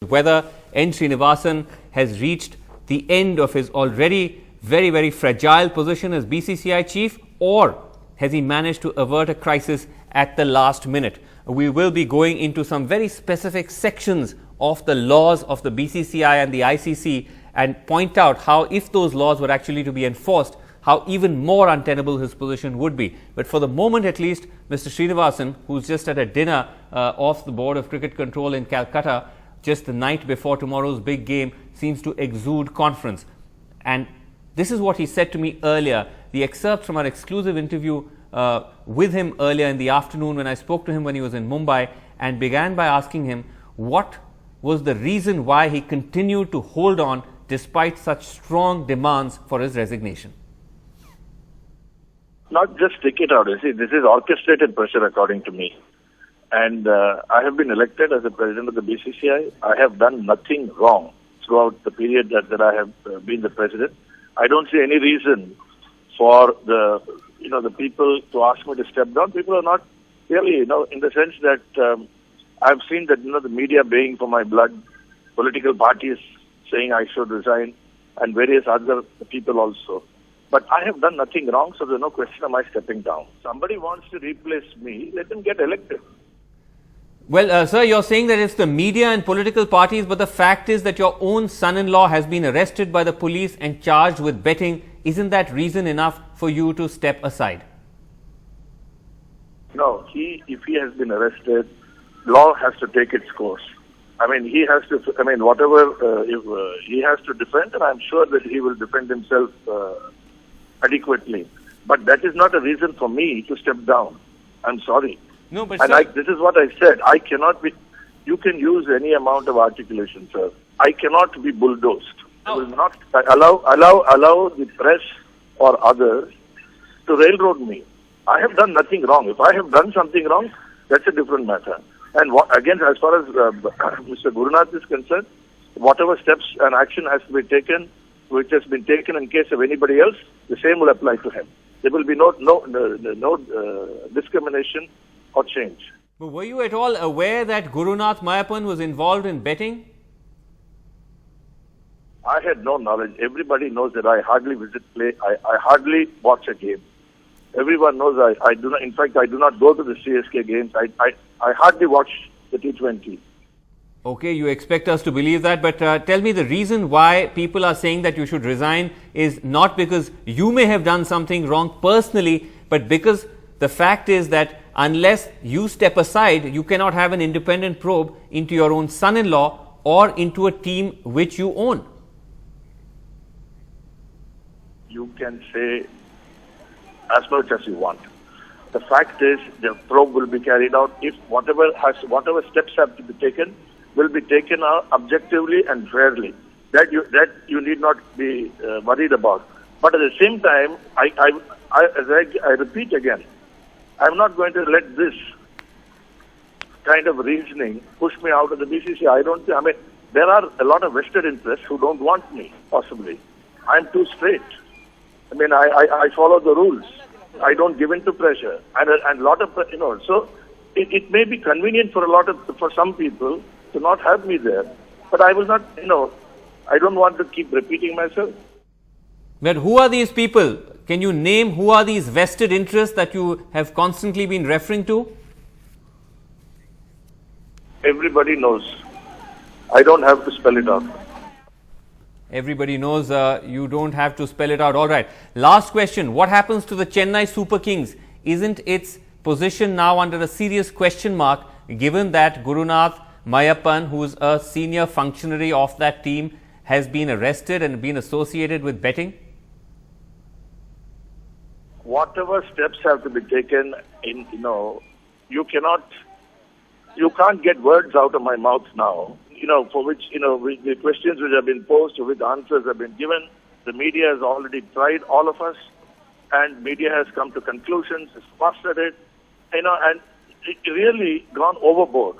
whether N Srinivasan has reached the end of his already very, very fragile position as BCCI chief, or has he managed to avert a crisis at the last minute? We will be going into some very specific sections of the laws of the BCCI and the ICC and point out how, if those laws were actually to be enforced, how even more untenable his position would be. But for the moment at least, Mr. Srinivasan, who's just at a dinner of the Board of Cricket Control in Calcutta just the night before tomorrow's big game, seems to exude confidence. And this is what he said to me earlier. The excerpts from our exclusive interview with him earlier in the afternoon when I spoke to him when he was in Mumbai, and began by asking him what was the reason why he continued to hold on despite such strong demands for his resignation. Not just stick it out. You see, this is orchestrated pressure according to me. And I have been elected as the president of the BCCI. I have done nothing wrong throughout the period that I have been the president. I don't see any reason for the people to ask me to step down. People are not really, in the sense that I've seen that, the media baying for my blood, political parties saying I should resign, and various other people also. But I have done nothing wrong, so there's no question of my stepping down. Somebody wants to replace me, let them get elected. Well, sir, you're saying that it's the media and political parties, but the fact is that your own son-in-law has been arrested by the police and charged with betting. Isn't that reason enough for you to step aside? No, if he has been arrested, law has to take its course. He has to, whatever he has to defend, and I'm sure that he will defend himself adequately. But that is not a reason for me to step down. I'm sorry. No, but this is what I said. I cannot be. You can use any amount of articulation, sir. I cannot be bulldozed. I will not allow the press or others to railroad me. I have done nothing wrong. If I have done something wrong, that's a different matter. And again, as far as Mr. Gurunath is concerned, whatever steps and action has to be taken, which has been taken in case of anybody else, the same will apply to him. There will be no discrimination or change. But were you at all aware that Gurunath Mayappan was involved in betting? I had no knowledge. Everybody knows that I hardly visit play. I hardly watch a game. Everyone knows I do not. In fact, I do not go to the CSK games. I hardly watch the T20. Okay, you expect us to believe that, but tell me, the reason why people are saying that you should resign is not because you may have done something wrong personally, but because the fact is that unless you step aside, you cannot have an independent probe into your own son-in-law or into a team which you own. You can say as much as you want. The fact is, the probe will be carried out if whatever steps have to be taken will be taken objectively and fairly. That you need not be worried about. But at the same time, I repeat again, I'm not going to let this kind of reasoning push me out of the BCCI. There are a lot of vested interests who don't want me, possibly. I'm too straight. I follow the rules. I don't give in to pressure. And a lot of, so it may be convenient for some people to not have me there. But I will not, I don't want to keep repeating myself. But who are these people? Can you name who are these vested interests that you have constantly been referring to? Everybody knows. I don't have to spell it out. Everybody knows, you don't have to spell it out. All right. Last question. What happens to the Chennai Super Kings? Isn't its position now under a serious question mark, given that Gurunath Mayappan, who is a senior functionary of that team, has been arrested and been associated with betting? Whatever steps have to be taken, you can't get words out of my mouth now. For which, with the questions which have been posed, with answers have been given, the media has already tried all of us, and media has come to conclusions, has fostered it, and it really gone overboard.